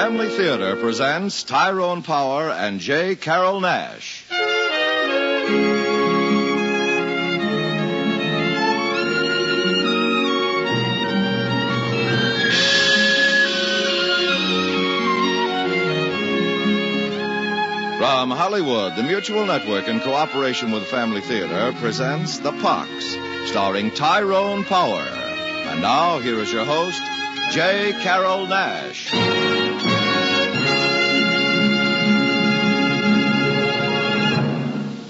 Family Theater presents Tyrone Power and J. Carrol Naish. From Hollywood, the Mutual Network, in cooperation with Family Theater, presents The Pox, starring Tyrone Power. And now, here is your host, J. Carrol Naish.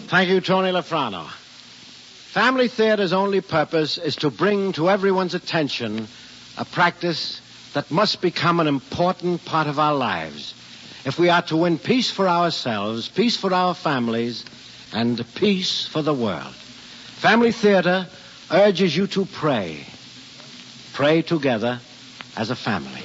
Thank you, Tony Lafrano. Family Theater's only purpose is to bring to everyone's attention a practice that must become an important part of our lives if we are to win peace for ourselves, peace for our families, and peace for the world. Family Theater urges you to pray. Pray together as a family.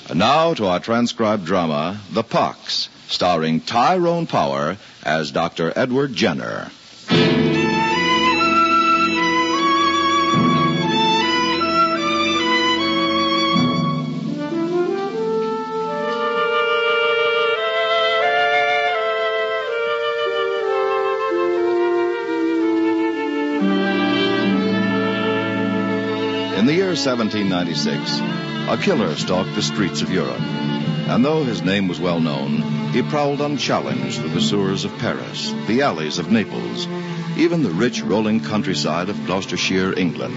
And now to our transcribed drama, The Pox, starring Tyrone Power as Dr. Edward Jenner. In the year 1796, a killer stalked the streets of Europe. And though his name was well known, he prowled unchallenged through the sewers of Paris, the alleys of Naples, even the rich rolling countryside of Gloucestershire, England.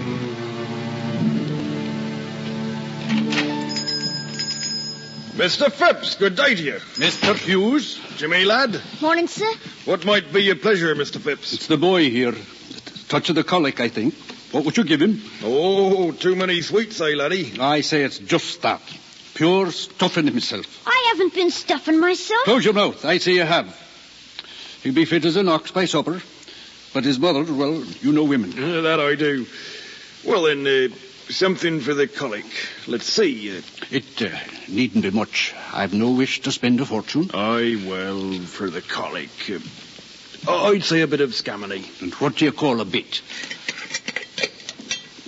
Mr. Phipps, good day to you. Mr. Hughes? Jimmy, lad. Morning, sir. What might be your pleasure, Mr. Phipps? It's the boy here. Touch of the colic, I think. What would you give him? Oh, too many sweets, eh, laddie? I say it's just that. Pure stuffing himself. I haven't been stuffing myself. Close your mouth. I say you have. He'll be fit as an ox by supper. But his mother, well, you know women. That I do. Well, then, something for the colic. Let's see. It needn't be much. I've no wish to spend a fortune. Aye, well, for the colic. I'd say a bit of scammony. And what do you call a bit?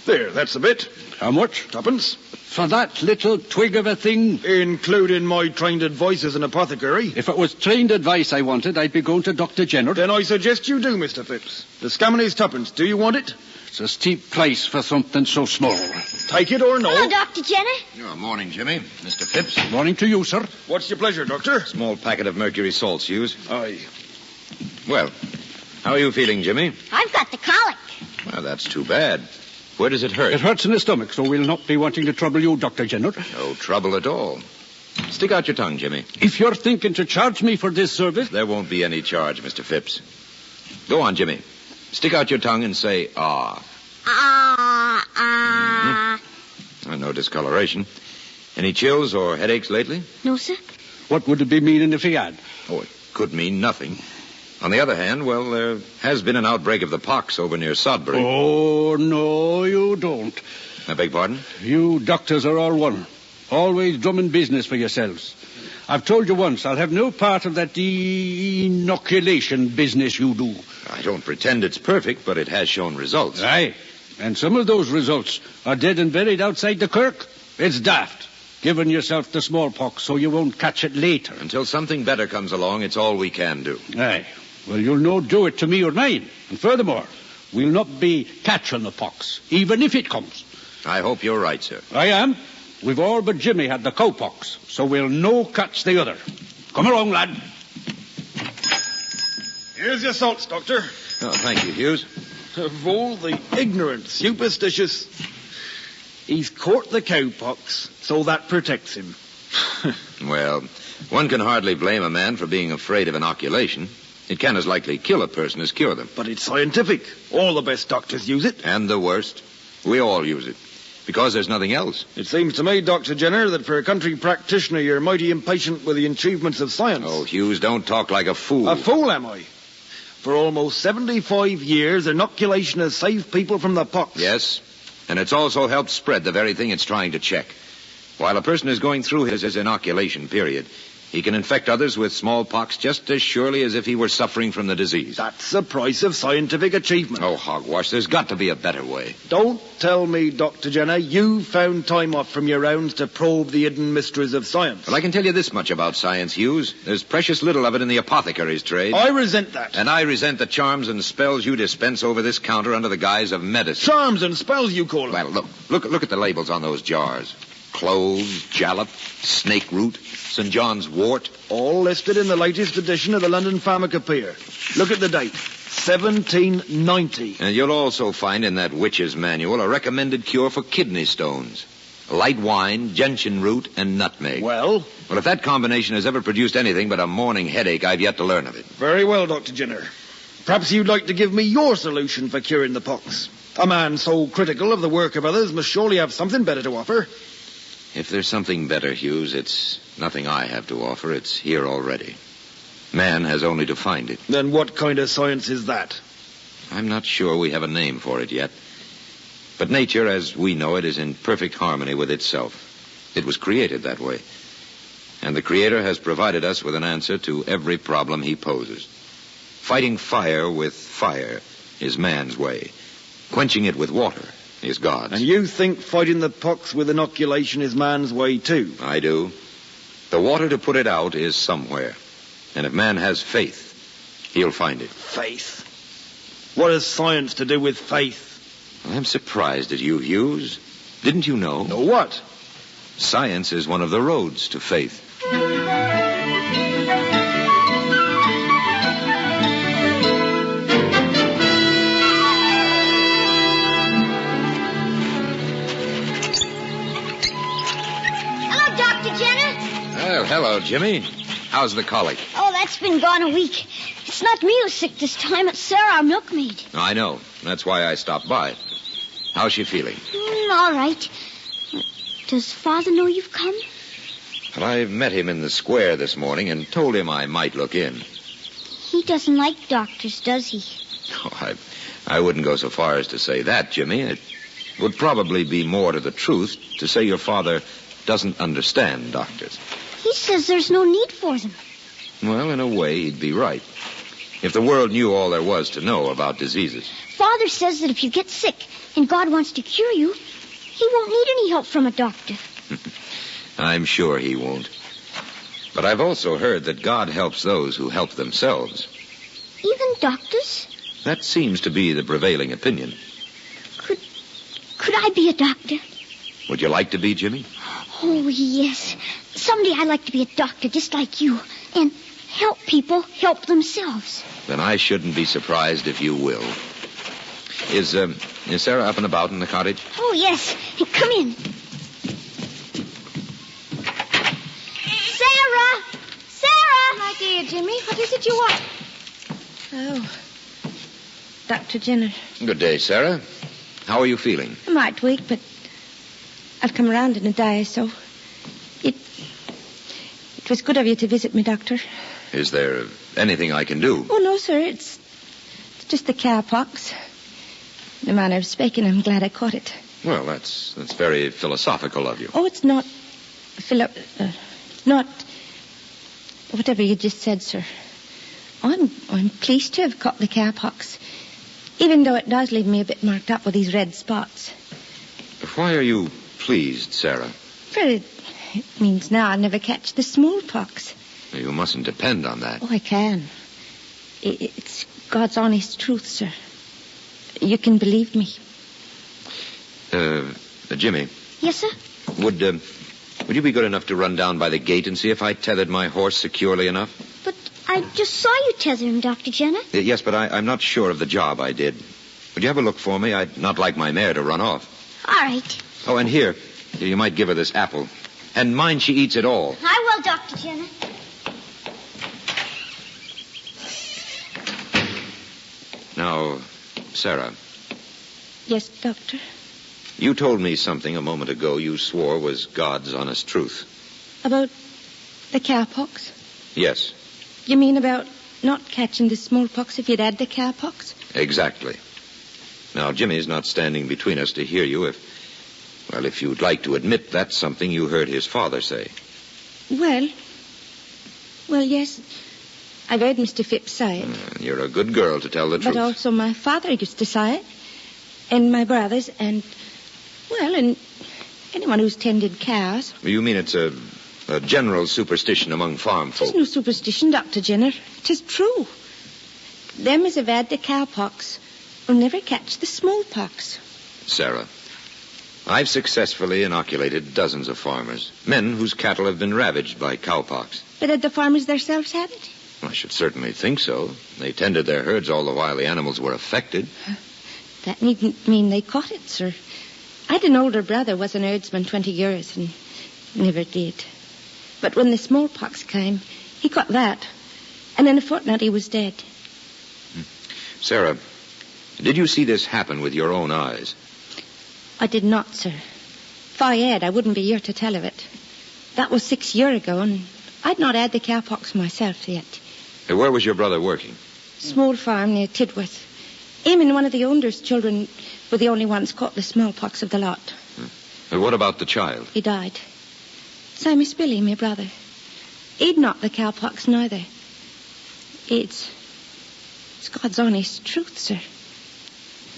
There, that's a bit. How much? Tuppence. For that little twig of a thing? Including my trained advice as an apothecary. If it was trained advice I wanted, I'd be going to Dr. Jenner. Then I suggest you do, Mr. Phipps. The scammony's tuppence. Do you want it? It's a steep price for something so small. Take it or no? Hello, Dr. Jenner. Oh, morning, Jimmy. Mr. Phipps. Morning to you, sir. What's your pleasure, Doctor? Small packet of mercury salts, Hughes. Aye. Well, how are you feeling, Jimmy? I've got the colic. Well, that's too bad. Where does it hurt? It hurts in the stomach, so we'll not be wanting to trouble you, Dr. Jenner. No trouble at all. Stick out your tongue, Jimmy. If you're thinking to charge me for this service... There won't be any charge, Mr. Phipps. Go on, Jimmy. Stick out your tongue and say, ah. Ah. No discoloration. Any chills or headaches lately? No, sir. What would it be meaning if he had? Oh, it could mean nothing. On the other hand, well, there has been an outbreak of the pox over near Sodbury. Oh, no, you don't. I beg pardon? You doctors are all one. Always drumming business for yourselves. I've told you once, I'll have no part of that inoculation business you do. I don't pretend it's perfect, but it has shown results. Aye, and some of those results are dead and buried outside the kirk. It's daft, giving yourself the smallpox so you won't catch it later. Until something better comes along, it's all we can do. Aye. Well, you'll no do it to me or mine. And furthermore, we'll not be catching the pox, even if it comes. I hope you're right, sir. I am. We've all but Jimmy had the cowpox, so we'll no catch the other. Come along, lad. Here's your salts, Doctor. Oh, thank you, Hughes. Of all the ignorant, superstitious... He's caught the cowpox, so that protects him. Well, one can hardly blame a man for being afraid of inoculation. It can as likely kill a person as cure them. But it's scientific. All the best doctors use it. And the worst. We all use it. Because there's nothing else. It seems to me, Dr. Jenner, that for a country practitioner, you're mighty impatient with the achievements of science. Oh, Hughes, don't talk like a fool. A fool, am I? For almost 75 years, inoculation has saved people from the pox. Yes, and it's also helped spread the very thing it's trying to check. While a person is going through his inoculation period, He can infect others with smallpox just as surely as if he were suffering from the disease. That's the price of scientific achievement. Oh, hogwash, there's got to be a better way. Don't tell me, Dr. Jenner, you found time off from your rounds to probe the hidden mysteries of science. Well, I can tell you this much about science, Hughes. There's precious little of it in the apothecary's trade. I resent that. And I resent the charms and spells you dispense over this counter under the guise of medicine. Charms and spells, you call them. Well, look at the labels on those jars. Cloves, jalap, snake root, St. John's wort. All listed in the latest edition of the London Pharmacopoeia. Look at the date. 1790. And you'll also find in that witch's manual a recommended cure for kidney stones. Light wine, gentian root, and nutmeg. Well, if that combination has ever produced anything but a morning headache, I've yet to learn of it. very well, Dr. Jenner. Perhaps you'd like to give me your solution for curing the pox. A man so critical of the work of others must surely have something better to offer. If there's something better, Hughes, it's nothing I have to offer. It's here already. Man has only to find it. Then what kind of science is that? I'm not sure we have a name for it yet. But nature, as we know it, is in perfect harmony with itself. It was created that way. And the Creator has provided us with an answer to every problem he poses. Fighting fire with fire is man's way. Quenching it with water is God's. And you think fighting the pox with inoculation is man's way too? I do. The water to put it out is somewhere. And if man has faith, he'll find it. Faith? What has science to do with faith? I'm surprised at you, Hughes. Didn't you know? Know what? Science is one of the roads to faith. Well, hello, Jimmy. How's the colic? Oh, that's been gone a week. It's not me who's sick this time. It's Sarah, our milkmaid. I know. That's why I stopped by. How's she feeling? All right. Does Father know you've come? Well, I met him in the square this morning and told him I might look in. He doesn't like doctors, does he? Oh, I wouldn't go so far as to say that, Jimmy. It would probably be more to the truth to say your father doesn't understand doctors. He says there's no need for them. Well, in a way, he'd be right. If the world knew all there was to know about diseases. Father says that if you get sick and God wants to cure you, he won't need any help from a doctor. I'm sure he won't. But I've also heard that God helps those who help themselves. Even doctors? That seems to be the prevailing opinion. Could I be a doctor? Would you like to be, Jimmy? Oh, yes. Someday I'd like to be a doctor just like you and help people help themselves. Then I shouldn't be surprised if you will. Is Sarah up and about in the cottage? Oh, yes. Come in. Sarah! Sarah! My dear Jimmy, what is it you want? Oh, Dr. Jenner. Good day, Sarah. How are you feeling? I'm right weak, but I've come around in a day, so it was good of you to visit me, Doctor. Is there anything I can do? Oh, no, sir. It's just the cowpox. In a manner of speaking, I'm glad I caught it. Well, that's very philosophical of you. Oh, it's not... not... whatever you just said, sir. I'm pleased to have caught the cowpox, even though it does leave me a bit marked up with these red spots. Why are you pleased, Sarah? For it means now I'll never catch the smallpox. You mustn't depend on that. Oh, I can. It's God's honest truth, sir. You can believe me. Jimmy. Yes, sir? Would you be good enough to run down by the gate and see if I tethered my horse securely enough? But I just saw you tether him, Dr. Jenner. Yes, but I'm not sure of the job I did. Would you have a look for me? I'd not like my mare to run off. All right. Oh, and here, you might give her this apple. And mind she eats it all. I will, Dr. Jenner. Now, Sarah. Yes, Doctor? You told me something a moment ago you swore was God's honest truth. About the cowpox? Yes. You mean about not catching the smallpox if you'd had the cowpox? Exactly. Now, Jimmy's not standing between us to hear you if you'd like to admit that's something you heard his father say. Well, Well, yes, I've heard Mr. Phipps say it. You're a good girl to tell the truth. But also my father used to say it. And my brothers and anyone who's tended cows. You mean it's a general superstition among farm folk? It is no superstition, Dr. Jenner. It is true. Them as have had the cowpox will never catch the smallpox. Sarah, I've successfully inoculated dozens of farmers, men whose cattle have been ravaged by cowpox. But had the farmers themselves had it? I should certainly think so. They tended their herds all the while the animals were affected. That needn't mean they caught it, sir. I had an older brother was an herdsman 20 years and never did. But when the smallpox came, he caught that. And in a fortnight he was dead. Sarah, did you see this happen with your own eyes? I did not, sir. If I had, I wouldn't be here to tell of it. That was 6 years ago, and I'd not had the cowpox myself yet. Where was your brother working? Small farm near Tidworth. Him and one of the owner's children were the only ones caught the smallpox of the lot. And what about the child? He died. Same as Billy, my brother. He'd not the cowpox neither. It's God's honest truth, sir.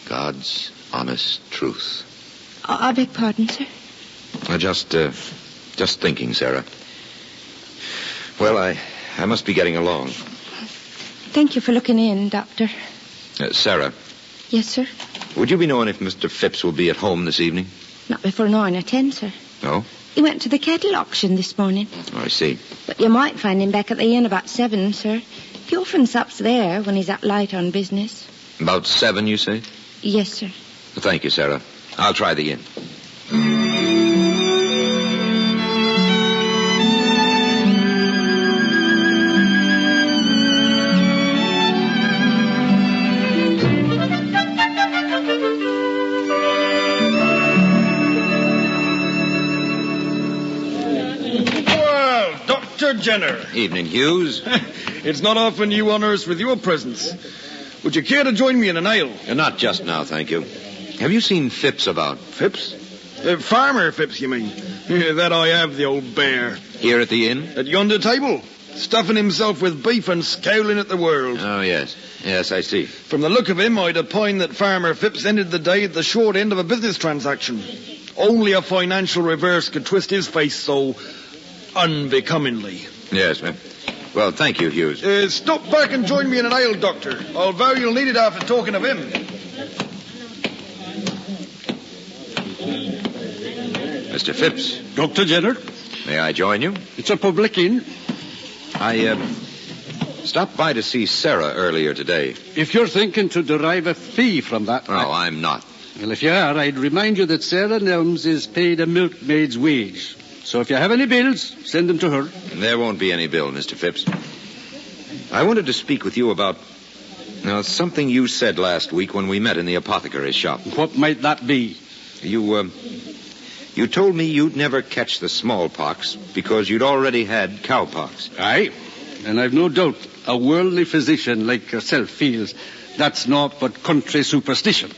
God's honest truth. I beg pardon, sir. Just thinking, Sarah. Well, I must be getting along. Thank you for looking in, Doctor. Sarah. Yes, sir? Would you be knowing if Mr. Phipps will be at home this evening? Not before 9 or 10, sir. No? He went to the cattle auction this morning. Oh, I see. But you might find him back at the inn about 7, sir. He often stops there when he's up late on business. About 7, you say? Yes, sir. Thank you, Sarah. I'll try the inn. Well, Dr. Jenner. Evening, Hughes. It's not often you honour us with your presence. Would you care to join me in an ale? Not just now, thank you. Have you seen Phipps about? Phipps? Farmer Phipps, you mean? That I have, the old bear. Here at the inn? At yonder table, stuffing himself with beef and scowling at the world. Oh, yes. Yes, I see. From the look of him, I'd opine that Farmer Phipps ended the day at the short end of a business transaction. Only a financial reverse could twist his face so unbecomingly. Yes, ma'am. Well, thank you, Hughes. Stop back and join me in an ale, Doctor. I'll vow you'll need it after talking of him. Mr. Phipps. Dr. Jenner, May I join you? it's a public inn. I stopped by to see Sarah earlier today. If you're thinking to derive a fee from that... No, I'm not. Well, if you are, I'd remind you that Sarah Nelms is paid a milkmaid's wage. So if you have any bills, send them to her. There won't be any bill, Mr. Phipps. I wanted to speak with you about something you said last week when we met in the apothecary's shop. What might that be? You told me you'd never catch the smallpox because you'd already had cowpox. Aye, and I've no doubt a worldly physician like yourself feels that's naught but country superstition.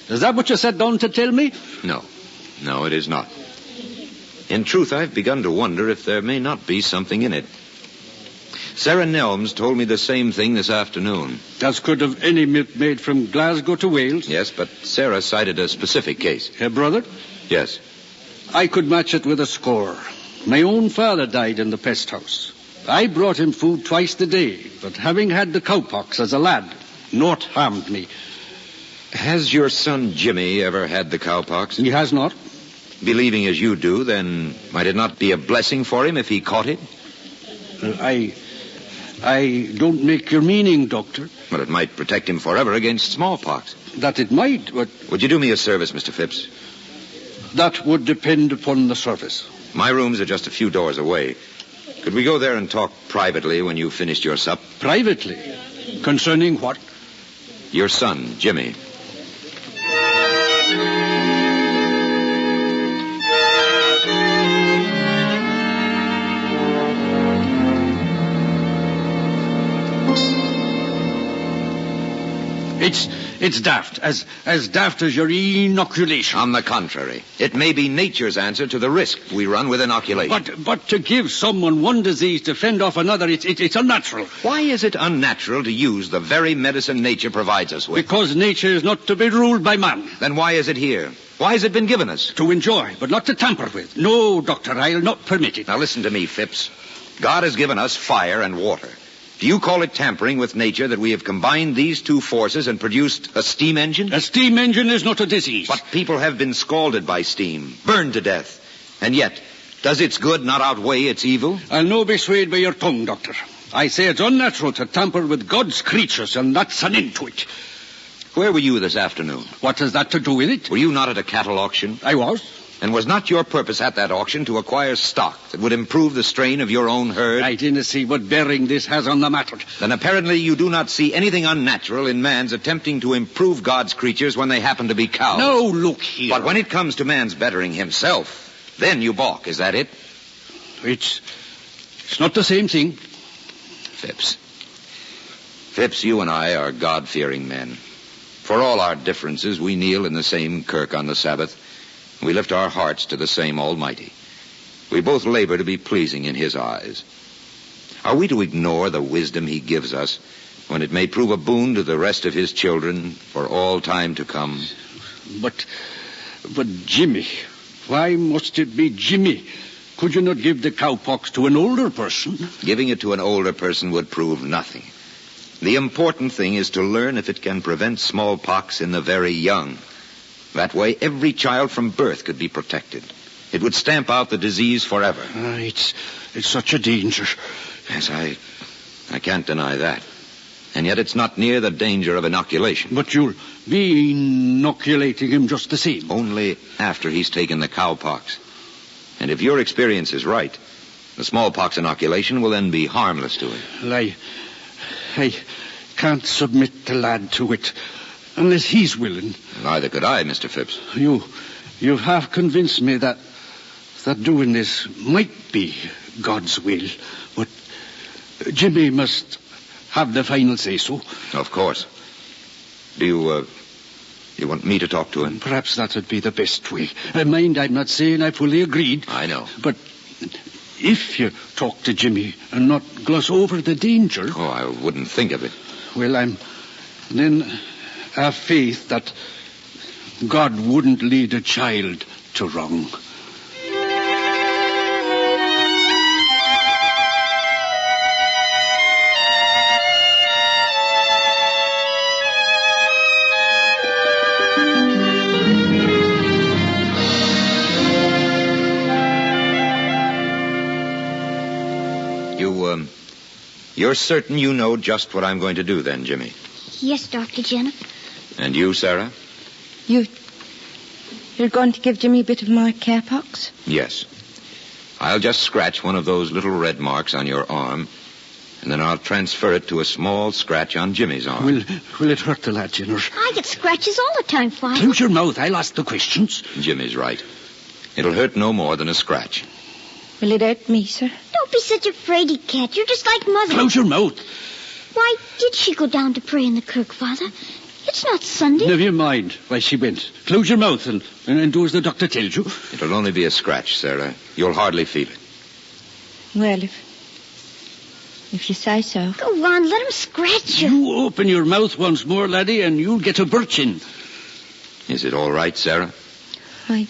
Is that what you sat down to tell me? No, it is not. In truth, I've begun to wonder if there may not be something in it. Sarah Nelms told me the same thing this afternoon. As could have any milkmaid from Glasgow to Wales. Yes, but Sarah cited a specific case. Her brother? Yes. I could match it with a score. My own father died in the pest house. I brought him food twice a day, but having had the cowpox as a lad, naught harmed me. Has your son Jimmy ever had the cowpox? He has not. Believing as you do, then might it not be a blessing for him if he caught it? I don't make your meaning, Doctor. But it might protect him forever against smallpox. That it might, but... Would you do me a service, Mr. Phipps? That would depend upon the service. My rooms are just a few doors away. Could we go there and talk privately when you've finished your sup? Privately? Concerning what? Your son, Jimmy. It's daft, as daft as your inoculation. On the contrary, it may be nature's answer to the risk we run with inoculation. But to give someone one disease to fend off another, it's unnatural. Why is it unnatural to use the very medicine nature provides us with? Because nature is not to be ruled by man. Then why is it here? Why has it been given us? To enjoy, but not to tamper with. No, Doctor, I'll not permit it. Now listen to me, Phipps. God has given us fire and water. Do you call it tampering with nature that we have combined these two forces and produced a steam engine? A steam engine is not a disease. But people have been scalded by steam, burned to death. And yet, does its good not outweigh its evil? I'll no be swayed by your tongue, Doctor. I say it's unnatural to tamper with God's creatures, and that's an end to it. Where were you this afternoon? What has that to do with it? Were you not at a cattle auction? I was. And was not your purpose at that auction to acquire stock that would improve the strain of your own herd? I didn't see what bearing this has on the matter. Then apparently you do not see anything unnatural in man's attempting to improve God's creatures when they happen to be cows. No, look here. But when it comes to man's bettering himself, then you balk. Is that it? It's not the same thing. Phipps, you and I are God-fearing men. For all our differences, we kneel in the same kirk on the Sabbath. We lift our hearts to the same Almighty. We both labor to be pleasing in His eyes. Are we to ignore the wisdom He gives us when it may prove a boon to the rest of His children for all time to come? But Jimmy, why must it be Jimmy? Could you not give the cowpox to an older person? Giving it to an older person would prove nothing. The important thing is to learn if it can prevent smallpox in the very young. That way, every child from birth could be protected. It would stamp out the disease forever. It's such a danger. Yes, I can't deny that. And yet it's not near the danger of inoculation. But you'll be inoculating him just the same. Only after he's taken the cowpox. And if your experience is right, the smallpox inoculation will then be harmless to him. Well, I can't submit the lad to it. Unless he's willing. Neither could I, Mr. Phipps. You have convinced me that doing this might be God's will. But Jimmy must have the final say-so. Of course. Do you want me to talk to him? Perhaps that would be the best way. Mind, I'm not saying I fully agreed. I know. But if you talk to Jimmy and not gloss over the danger... Oh, I wouldn't think of it. Well, then have faith that God wouldn't lead a child to wrong. You're certain you know just what I'm going to do then, Jimmy? Yes, Dr. Jenner. And you, Sarah? You're going to give Jimmy a bit of my cowpox? Yes. I'll just scratch one of those little red marks on your arm, and then I'll transfer it to a small scratch on Jimmy's arm. Will it hurt the lad, Jenner? I get scratches all the time, Father. Close your mouth. I'll ask the questions. Jimmy's right. It'll hurt no more than a scratch. Will it hurt me, sir? Don't be such a fraidy cat. You're just like Mother. Close your mouth. Why did she go down to pray in the kirk, Father? It's not Sunday. Never mind why she went. Close your mouth and do as the doctor tells you. It'll only be a scratch, Sarah. You'll hardly feel it. Well, if you say so. Go on, let him scratch you. You open your mouth once more, laddie, and you'll get a birchin. Is it all right, Sarah? I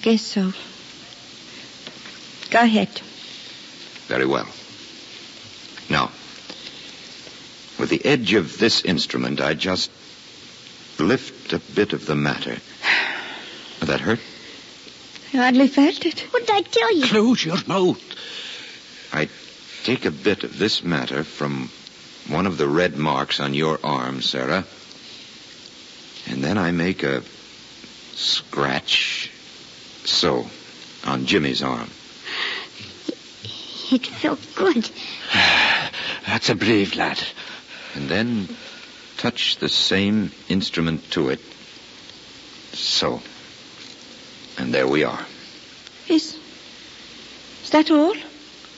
guess so. Go ahead. Very well. Now, with the edge of this instrument, I just lift a bit of the matter. Would that hurt? I hardly felt it. What did I tell you? Close your mouth. I take a bit of this matter from one of the red marks on your arm, Sarah, and then I make a scratch, so, on Jimmy's arm. It felt good. That's a brave lad. And then touch the same instrument to it. So. And there we are. Is that all?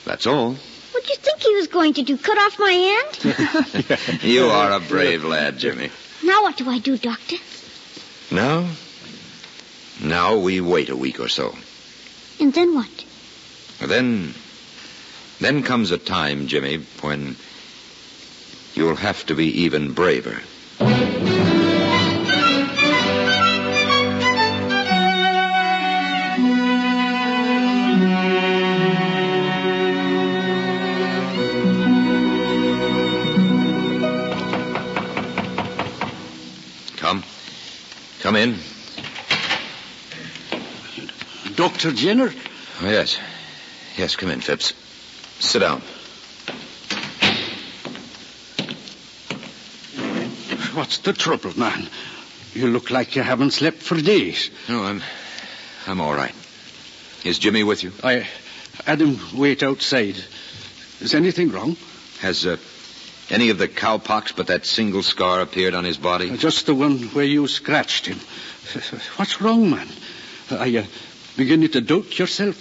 That's all. What do you think he was going to do? Cut off my hand? You are a brave lad, Jimmy. Now what do I do, Doctor? Now we wait a week or so. And then what? Then comes a time, Jimmy, when you'll have to be even braver. Come in. Dr. Jenner? Oh, yes. Yes, come in, Phipps. Sit down. What's the trouble, man? You look like you haven't slept for days. No, I'm all right. Is Jimmy with you? I had him wait outside. Is anything wrong? Has any of the cowpox but that single scar appeared on his body? Just the one where you scratched him. What's wrong, man? Are you beginning to doubt yourself?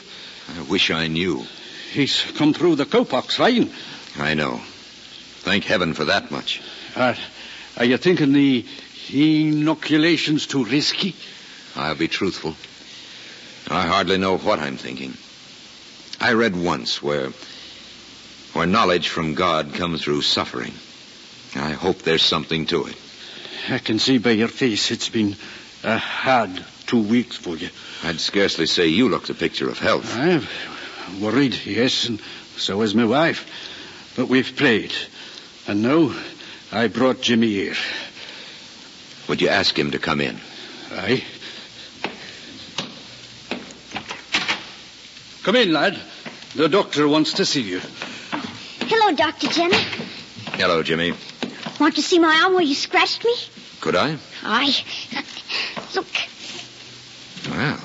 I wish I knew. He's come through the cowpox fine. I know. Thank heaven for that much. Are you thinking the inoculation's too risky? I'll be truthful. I hardly know what I'm thinking. I read once where knowledge from God comes through suffering. I hope there's something to it. I can see by your face it's been a hard 2 weeks for you. I'd scarcely say you look the picture of health. I'm worried, yes, and so is my wife. But we've prayed. And now I brought Jimmy here. Would you ask him to come in? Aye. Come in, lad. The doctor wants to see you. Hello, Dr. Jenner. Hello, Jimmy. Want to see my arm where you scratched me? Could I? Aye. Look. Well,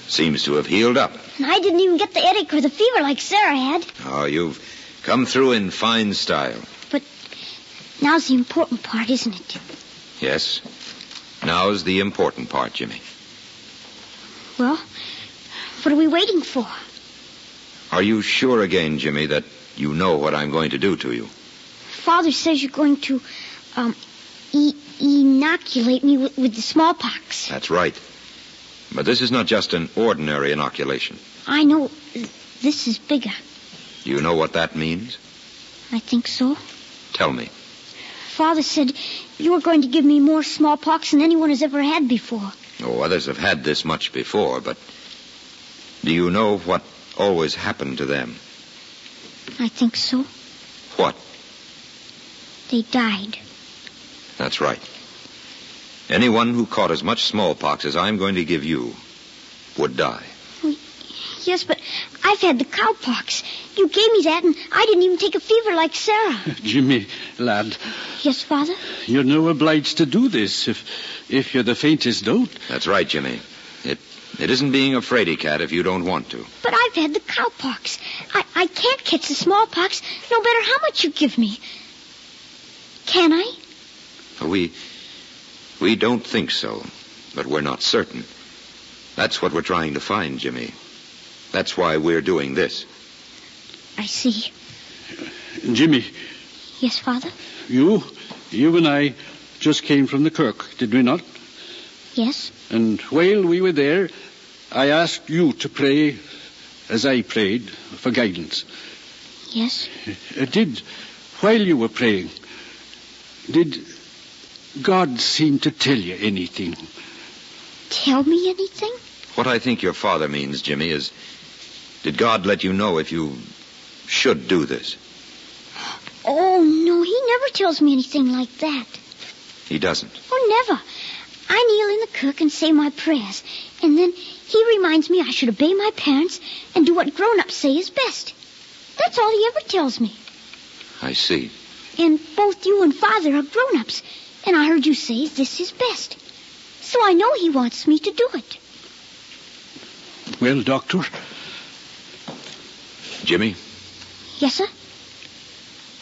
seems to have healed up. And I didn't even get the headache or the fever like Sarah had. Oh, you've come through in fine style. But now's the important part, isn't it? Yes. Now's the important part, Jimmy. Well, what are we waiting for? Are you sure again, Jimmy, that you know what I'm going to do to you? Father says you're going to, inoculate me with the smallpox. That's right. But this is not just an ordinary inoculation. I know. This is bigger. You know what that means? I think so. Tell me. Father said you were going to give me more smallpox than anyone has ever had before. Oh, others have had this much before, but do you know what always happened to them? I think so. What? They died. That's right. Anyone who caught as much smallpox as I'm going to give you would die. Yes, but I've had the cowpox. You gave me that, and I didn't even take a fever like Sarah. Jimmy, lad. Yes, Father? You're no obliged to do this if you're the faintest doubt. That's right, Jimmy. It isn't being a fraidy cat if you don't want to. But I've had the cowpox. I can't catch the smallpox no matter how much you give me. Can I? We don't think so, but we're not certain. That's what we're trying to find, Jimmy. That's why we're doing this. I see. Jimmy. Yes, Father? You and I just came from the kirk, did we not? Yes. And while we were there, I asked you to pray as I prayed for guidance. Yes. While you were praying, did God seem to tell you anything? Tell me anything? What I think your father means, Jimmy, is, did God let you know if you should do this? Oh, no, he never tells me anything like that. He doesn't? Oh, never. I kneel in the kirk and say my prayers, and then he reminds me I should obey my parents and do what grown-ups say is best. That's all he ever tells me. I see. And both you and Father are grown-ups, and I heard you say this is best. So I know he wants me to do it. Well, Doctor? Jimmy? Yes, sir?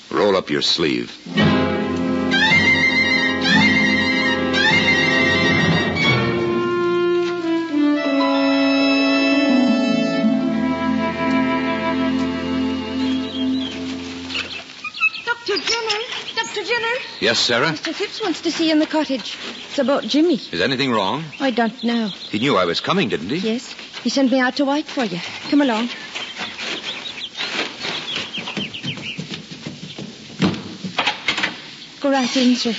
Roll up your sleeve. Dr. Jenner? Yes, Sarah? Mr. Phipps wants to see you in the cottage. It's about Jimmy. Is anything wrong? I don't know. He knew I was coming, didn't he? Yes. He sent me out to wait for you. Come along. Go right in, sir.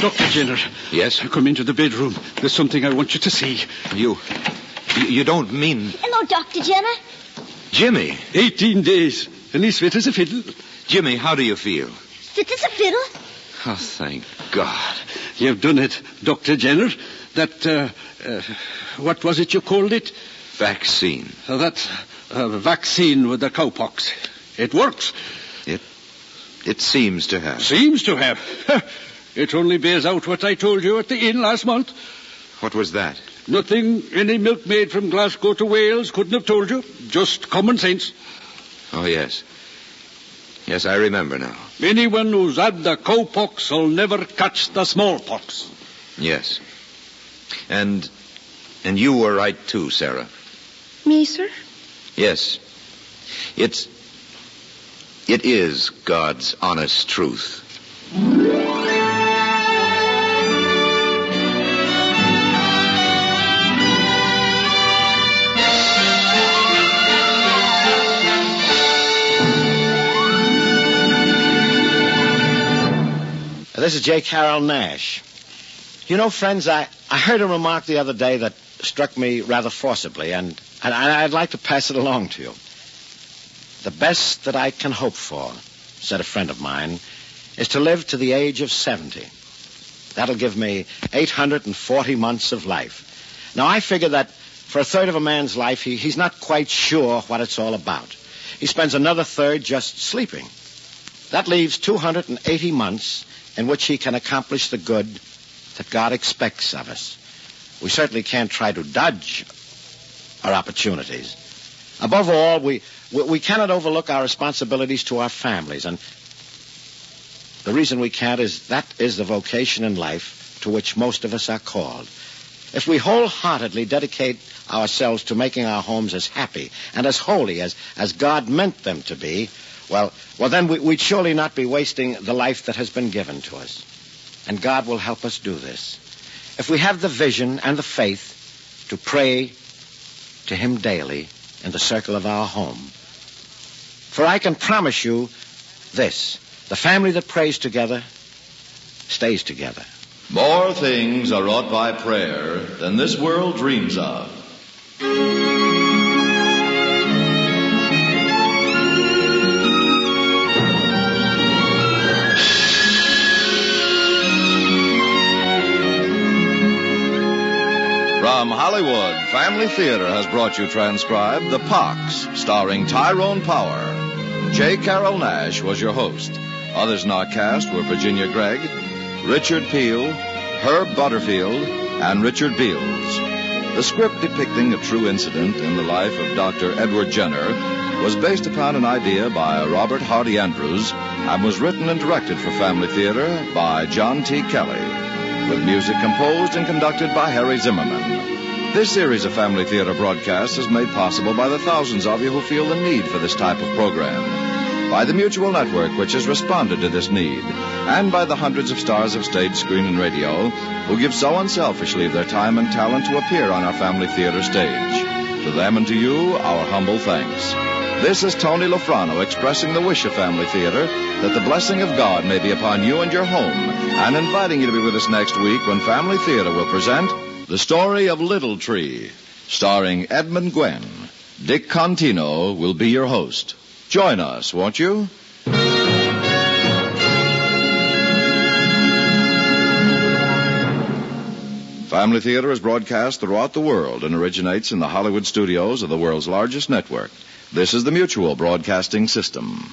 Dr. Jenner. Yes? Come into the bedroom. There's something I want you to see. You don't mean... Hello, Dr. Jenner. Jimmy. 18 days, and he's fit as a fiddle. Jimmy, how do you feel? Fit as a fiddle. Oh, thank God. You've done it, Dr. Jenner. That, what was it you called it? Vaccine. That vaccine with the cowpox. It works. It seems to have. Seems to have. It only bears out what I told you at the inn last month. What was that? Nothing any milkmaid from Glasgow to Wales couldn't have told you. Just common sense. Oh, yes. Yes, I remember now. Anyone who's had the cowpox will never catch the smallpox. Yes. And you were right, too, Sarah. Me, sir? Yes. It is God's honest truth. This is J. Carroll Nash. You know, friends, I heard a remark the other day that struck me rather forcibly, and I'd like to pass it along to you. The best that I can hope for, said a friend of mine, is to live to the age of 70. That'll give me 840 months of life. Now, I figure that for a third of a man's life, he's not quite sure what it's all about. He spends another third just sleeping. That leaves 280 months in which he can accomplish the good that God expects of us. We certainly can't try to dodge our opportunities. Above all, we cannot overlook our responsibilities to our families, and the reason we can't is that is the vocation in life to which most of us are called. If we wholeheartedly dedicate ourselves to making our homes as happy and as holy as God meant them to be, well, then we'd surely not be wasting the life that has been given to us. And God will help us do this. If we have the vision and the faith to pray to Him daily in the circle of our home. For I can promise you this, the family that prays together stays together. More things are wrought by prayer than this world dreams of. From Hollywood, Family Theater has brought you transcribed The Pox, starring Tyrone Power. J. Carroll Nash was your host. Others in our cast were Virginia Gregg, Richard Peel, Herb Butterfield, and Richard Beals. The script depicting a true incident in the life of Dr. Edward Jenner was based upon an idea by Robert Hardy Andrews and was written and directed for Family Theater by John T. Kelly, with music composed and conducted by Harry Zimmerman. This series of Family Theater broadcasts is made possible by the thousands of you who feel the need for this type of program, by the Mutual Network, which has responded to this need, and by the hundreds of stars of stage, screen, and radio who give so unselfishly of their time and talent to appear on our Family Theater stage. To them and to you, our humble thanks. This is Tony Lofrano expressing the wish of Family Theater that the blessing of God may be upon you and your home, and inviting you to be with us next week when Family Theater will present The Story of Little Tree, starring Edmund Gwenn. Dick Contino will be your host. Join us, won't you? Family Theater is broadcast throughout the world and originates in the Hollywood studios of the world's largest network. This is the Mutual Broadcasting System.